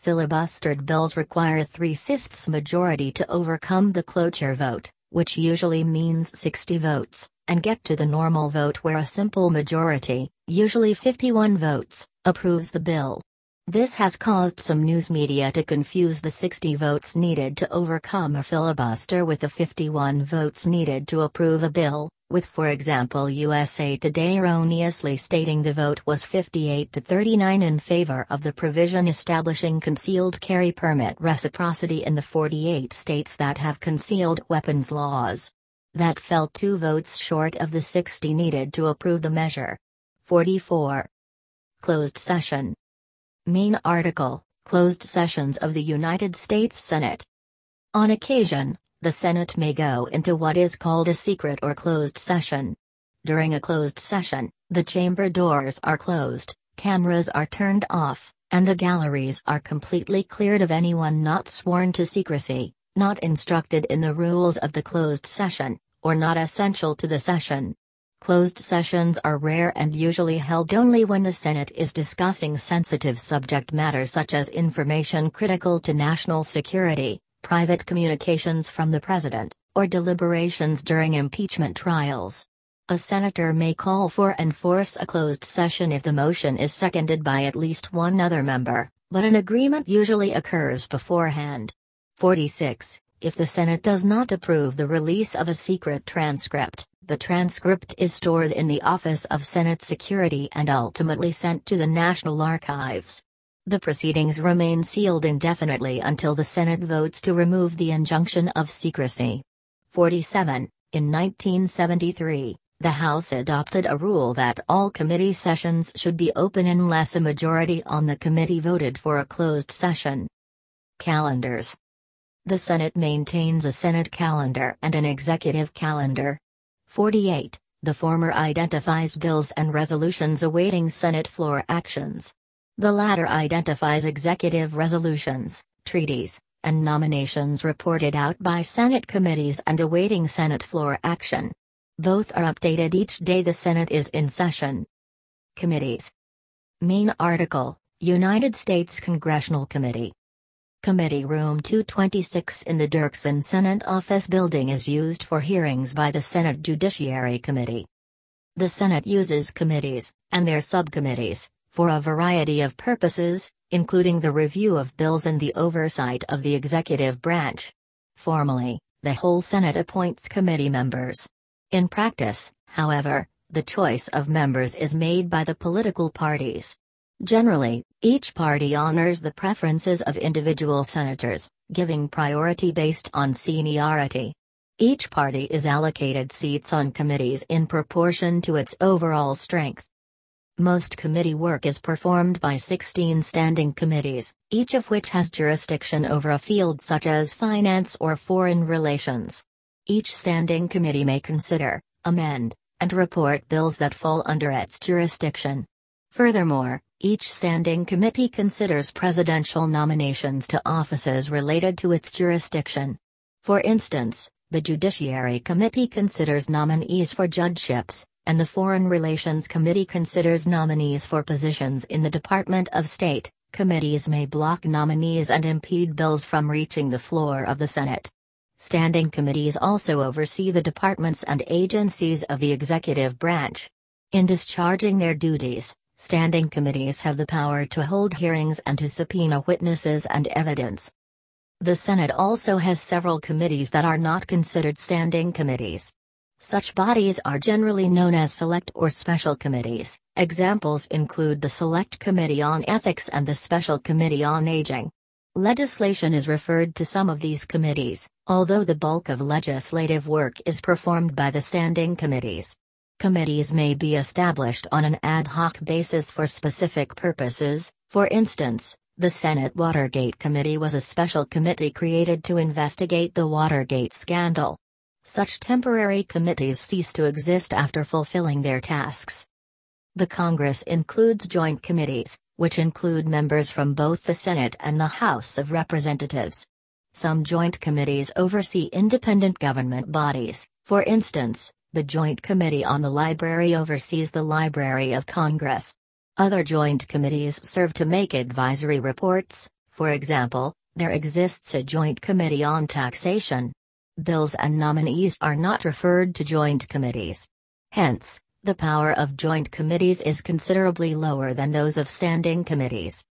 Filibustered bills require 3/5 majority to overcome the cloture vote, which usually means 60 votes, and get to the normal vote where a simple majority, usually 51 votes, approves the bill. This has caused some news media to confuse the 60 votes needed to overcome a filibuster with the 51 votes needed to approve a bill, with for example USA Today erroneously stating the vote was 58 to 39 in favor of the provision establishing concealed carry permit reciprocity in the 48 states that have concealed weapons laws. That fell 2 votes short of the 60 needed to approve the measure. 44. Closed session. Main article, Closed Sessions of the United States Senate. On occasion, the Senate may go into what is called a secret or closed session. During a closed session, the chamber doors are closed, cameras are turned off, and the galleries are completely cleared of anyone not sworn to secrecy, not instructed in the rules of the closed session, or not essential to the session. Closed sessions are rare and usually held only when the Senate is discussing sensitive subject matter such as information critical to national security, private communications from the president, or deliberations during impeachment trials. A senator may call for and force a closed session if the motion is seconded by at least one other member, but an agreement usually occurs beforehand. 46. If the Senate does not approve the release of a secret transcript, the transcript is stored in the Office of Senate Security and ultimately sent to the National Archives. The proceedings remain sealed indefinitely until the Senate votes to remove the injunction of secrecy. 47. In 1973, the House adopted a rule that all committee sessions should be open unless a majority on the committee voted for a closed session. Calendars. The Senate maintains a Senate calendar and an executive calendar. 48. The former identifies bills and resolutions awaiting Senate floor actions. The latter identifies executive resolutions, treaties, and nominations reported out by Senate committees and awaiting Senate floor action. Both are updated each day the Senate is in session. Committees. Main article, United States Congressional Committee. Committee Room 226 in the Dirksen Senate Office Building is used for hearings by the Senate Judiciary Committee. The Senate uses committees, and their subcommittees, for a variety of purposes, including the review of bills and the oversight of the executive branch. Formally, the whole Senate appoints committee members. In practice, however, the choice of members is made by the political parties. Generally, each party honors the preferences of individual senators, giving priority based on seniority. Each party is allocated seats on committees in proportion to its overall strength. Most committee work is performed by 16 standing committees, each of which has jurisdiction over a field such as finance or foreign relations. Each standing committee may consider, amend, and report bills that fall under its jurisdiction. Furthermore, each standing committee considers presidential nominations to offices related to its jurisdiction. For instance, the Judiciary Committee considers nominees for judgeships, and the Foreign Relations Committee considers nominees for positions in the Department of State. Committees may block nominees and impede bills from reaching the floor of the Senate. Standing committees also oversee the departments and agencies of the executive branch. In discharging their duties, standing committees have the power to hold hearings and to subpoena witnesses and evidence. The Senate also has several committees that are not considered standing committees. Such bodies are generally known as select or special committees. Examples include the Select Committee on Ethics and the Special Committee on Aging. Legislation is referred to some of these committees, although the bulk of legislative work is performed by the standing committees. Committees may be established on an ad hoc basis for specific purposes. For instance, the Senate Watergate Committee was a special committee created to investigate the Watergate scandal. Such temporary committees cease to exist after fulfilling their tasks. The Congress includes joint committees, which include members from both the Senate and the House of Representatives. Some joint committees oversee independent government bodies. For instance, the Joint Committee on the Library oversees the Library of Congress. Other joint committees serve to make advisory reports. For example, there exists a Joint Committee on Taxation. Bills and nominees are not referred to joint committees. Hence, the power of joint committees is considerably lower than those of standing committees.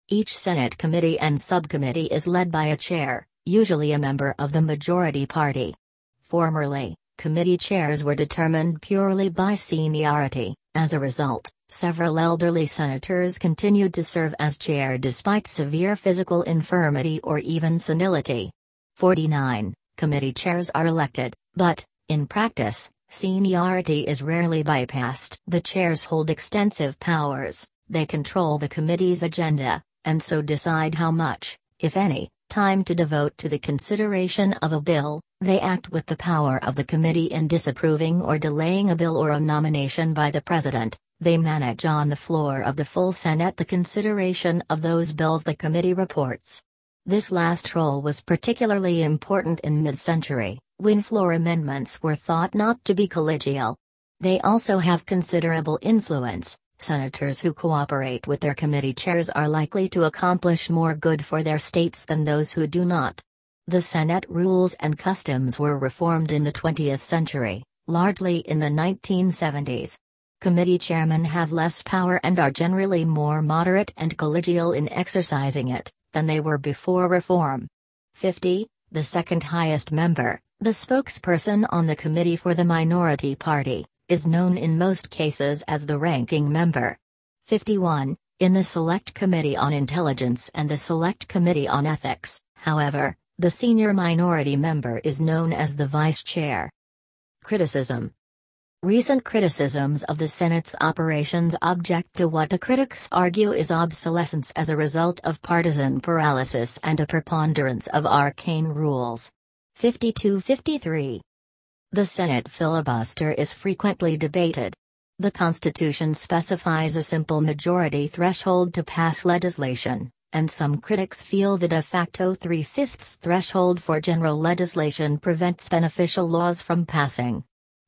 Each Senate committee and subcommittee is led by a chair, usually a member of the majority party. Formerly, committee chairs were determined purely by seniority. As a result, several elderly senators continued to serve as chair despite severe physical infirmity or even senility. 49. Committee chairs are elected, but, in practice, seniority is rarely bypassed. The chairs hold extensive powers. They control the committee's agenda, and so decide how much, if any, time to devote to the consideration of a bill. They act with the power of the committee in disapproving or delaying a bill or a nomination by the president. They manage on the floor of the full Senate the consideration of those bills the committee reports. This last role was particularly important in mid-century, when floor amendments were thought not to be collegial. They also have considerable influence. Senators who cooperate with their committee chairs are likely to accomplish more good for their states than those who do not. The Senate rules and customs were reformed in the 20th century, largely in the 1970s. Committee chairmen have less power and are generally more moderate and collegial in exercising it than they were before reform. 50. The second highest member, the spokesperson on the committee for the minority party, is known in most cases as the ranking member. 51. In the Select Committee on Intelligence and the Select Committee on Ethics, however, the senior minority member is known as the vice chair. Criticism. Recent criticisms of the Senate's operations object to what the critics argue is obsolescence as a result of partisan paralysis and a preponderance of arcane rules. 52-53. The Senate filibuster is frequently debated. The Constitution specifies a simple majority threshold to pass legislation, and some critics feel the de facto 3/5 threshold for general legislation prevents beneficial laws from passing.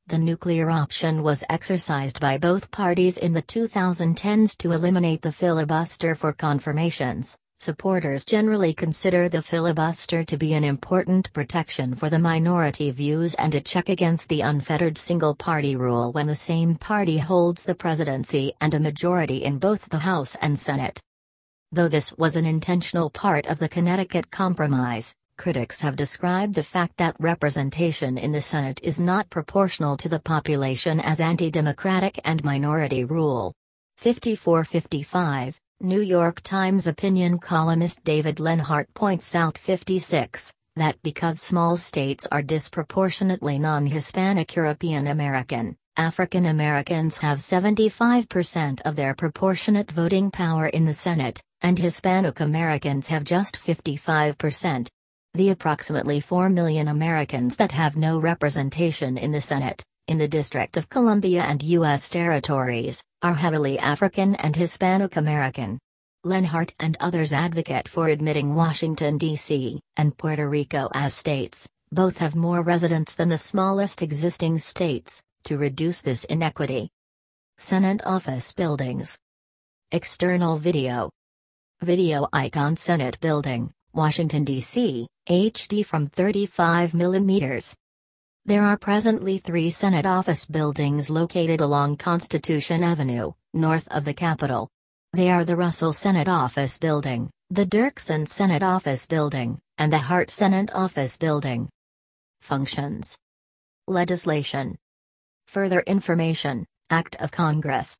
The nuclear option was exercised by both parties in the 2010s to eliminate the filibuster for confirmations. Supporters generally consider the filibuster to be an important protection for the minority views and a check against the unfettered single-party rule when the same party holds the presidency and a majority in both the House and Senate. Though this was an intentional part of the Connecticut Compromise, critics have described the fact that representation in the Senate is not proportional to the population as anti-democratic and minority rule. 54-55. New York Times opinion columnist David Lenhart points out 56, that because small states are disproportionately non-Hispanic European American, African Americans have 75% of their proportionate voting power in the Senate, and Hispanic Americans have just 55%. The approximately 4 million Americans that have no representation in the Senate, in the District of Columbia and U.S. territories, are heavily African and Hispanic American. Lenhart and others advocate for admitting Washington, D.C., and Puerto Rico as states, both have more residents than the smallest existing states, to reduce this inequity. Senate Office Buildings. External video. Video icon Senate Building, Washington, D.C., HD from 35 mm. There are presently 3 Senate office buildings located along Constitution Avenue, north of the Capitol. They are the Russell Senate Office Building, the Dirksen Senate Office Building, and the Hart Senate Office Building. Functions. Legislation. Further information, Act of Congress.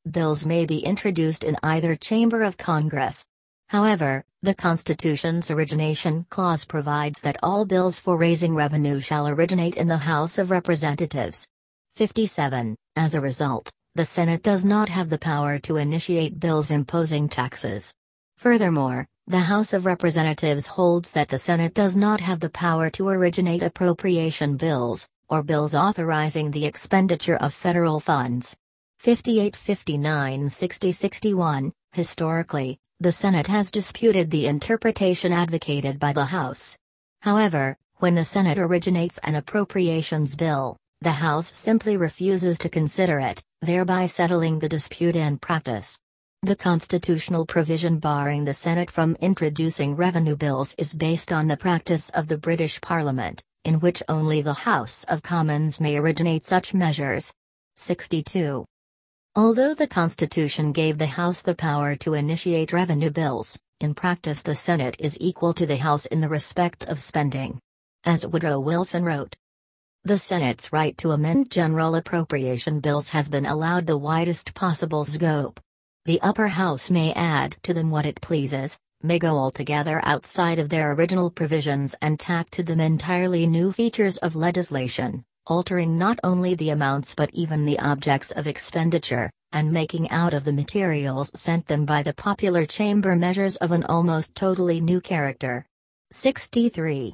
Bills may be introduced in either chamber of Congress. However, the Constitution's origination clause provides that all bills for raising revenue shall originate in the House of Representatives. 57. As a result, the Senate does not have the power to initiate bills imposing taxes. Furthermore, the House of Representatives holds that the Senate does not have the power to originate appropriation bills, or bills authorizing the expenditure of federal funds. 58, 59, 60, 61. Historically, the Senate has disputed the interpretation advocated by the House. However, when the Senate originates an appropriations bill, the House simply refuses to consider it, thereby settling the dispute in practice. The constitutional provision barring the Senate from introducing revenue bills is based on the practice of the British Parliament, in which only the House of Commons may originate such measures. 62. Although the Constitution gave the House the power to initiate revenue bills, in practice the Senate is equal to the House in the respect of spending. As Woodrow Wilson wrote, the Senate's right to amend general appropriation bills has been allowed the widest possible scope. The upper house may add to them what it pleases, may go altogether outside of their original provisions and tack to them entirely new features of legislation, altering not only the amounts but even the objects of expenditure, and making out of the materials sent them by the popular chamber measures of an almost totally new character. 63.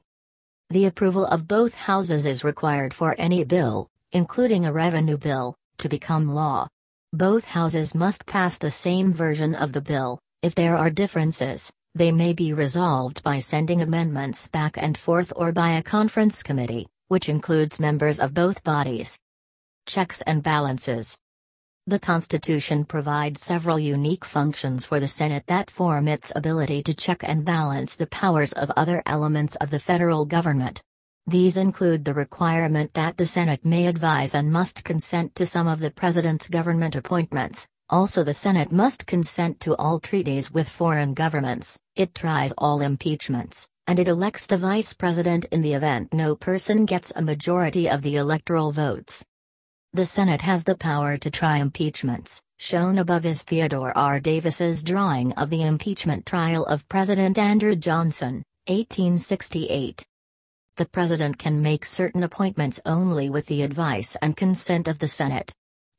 The approval of both houses is required for any bill, including a revenue bill, to become law. Both houses must pass the same version of the bill. If there are differences, they may be resolved by sending amendments back and forth or by a conference committee, which includes members of both bodies. Checks and balances. The Constitution provides several unique functions for the Senate that form its ability to check and balance the powers of other elements of the federal government. These include the requirement that the Senate may advise and must consent to some of the President's government appointments. Also, the Senate must consent to all treaties with foreign governments, it tries all impeachments, and it elects the vice president in the event no person gets a majority of the electoral votes. The Senate has the power to try impeachments. Shown above is Theodore R. Davis's drawing of the impeachment trial of President Andrew Johnson, 1868. The president can make certain appointments only with the advice and consent of the Senate.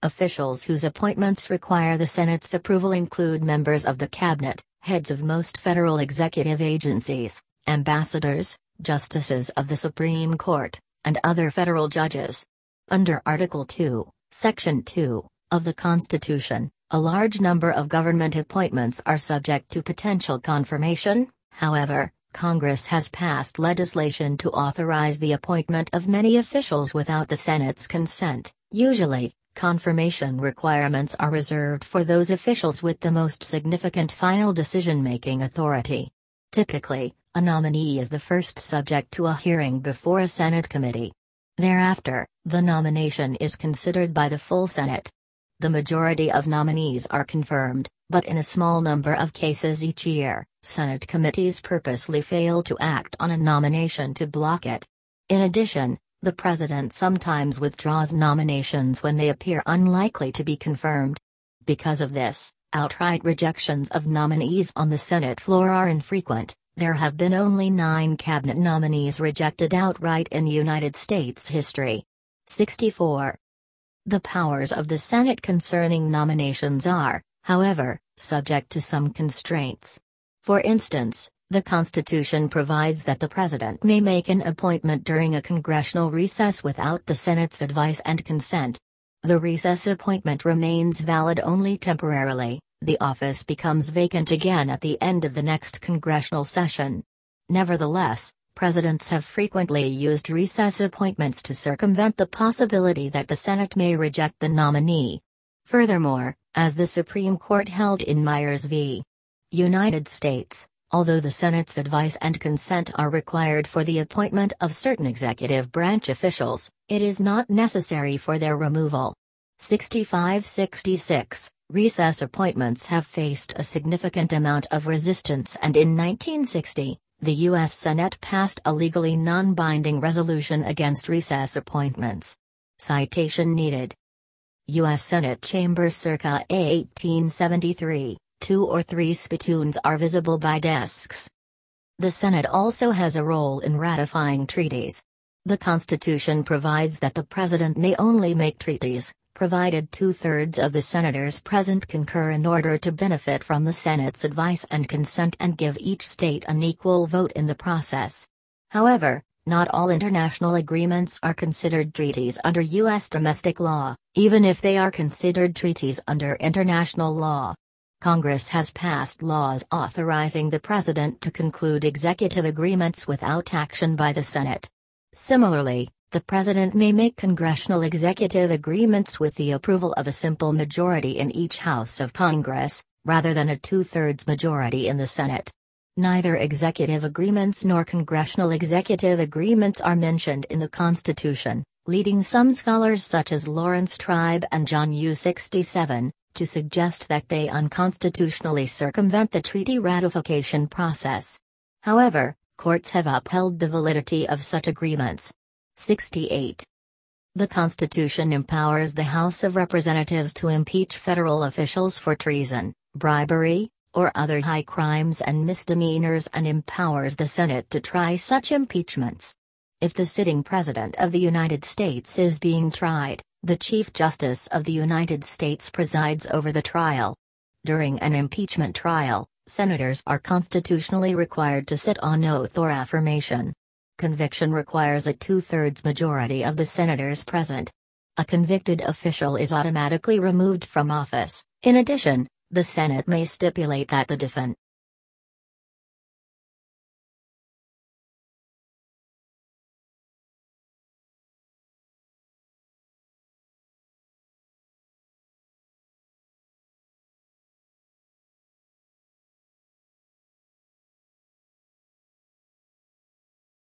Officials whose appointments require the Senate's approval include members of the cabinet, heads of most federal executive agencies, ambassadors, justices of the Supreme Court, and other federal judges. Under Article 2, Section 2, of the Constitution, a large number of government appointments are subject to potential confirmation. However, Congress has passed legislation to authorize the appointment of many officials without the Senate's consent. Usually, confirmation requirements are reserved for those officials with the most significant final decision-making authority. Typically, a nominee is the first subject to a hearing before a Senate committee. Thereafter, the nomination is considered by the full Senate. The majority of nominees are confirmed, but in a small number of cases each year, Senate committees purposely fail to act on a nomination to block it. In addition, the president sometimes withdraws nominations when they appear unlikely to be confirmed. Because of this, outright rejections of nominees on the Senate floor are infrequent. There have been only 9 cabinet nominees rejected outright in United States history. 64. The powers of the Senate concerning nominations are, however, subject to some constraints. For instance, the Constitution provides that the President may make an appointment during a congressional recess without the Senate's advice and consent. The recess appointment remains valid only temporarily. The office becomes vacant again at the end of the next congressional session. Nevertheless, presidents have frequently used recess appointments to circumvent the possibility that the Senate may reject the nominee. Furthermore, as the Supreme Court held in Myers v. United States, although the Senate's advice and consent are required for the appointment of certain executive branch officials, it is not necessary for their removal. 65-66. Recess appointments have faced a significant amount of resistance, and in 1960, the U.S. Senate passed a legally non-binding resolution against recess appointments. Citation needed. U.S. Senate Chamber circa 1873, 2 or 3 spittoons are visible by desks. The Senate also has a role in ratifying treaties. The Constitution provides that the President may only make treaties, provided 2/3 of the senators present concur in order to benefit from the Senate's advice and consent and give each state an equal vote in the process. However, not all international agreements are considered treaties under U.S. domestic law, even if they are considered treaties under international law. Congress has passed laws authorizing the President to conclude executive agreements without action by the Senate. Similarly, the President may make congressional executive agreements with the approval of a simple majority in each House of Congress, rather than a 2/3 majority in the Senate. Neither executive agreements nor congressional executive agreements are mentioned in the Constitution, leading some scholars such as Lawrence Tribe and John U. 67, to suggest that they unconstitutionally circumvent the treaty ratification process. However, courts have upheld the validity of such agreements. 68. The Constitution empowers the House of Representatives to impeach federal officials for treason, bribery, or other high crimes and misdemeanors, and empowers the Senate to try such impeachments. If the sitting President of the United States is being tried, the Chief Justice of the United States presides over the trial. During an impeachment trial, senators are constitutionally required to sit on oath or affirmation. Conviction requires a 2/3 majority of the senators present. A convicted official is automatically removed from office. In addition, the Senate may stipulate that the defendant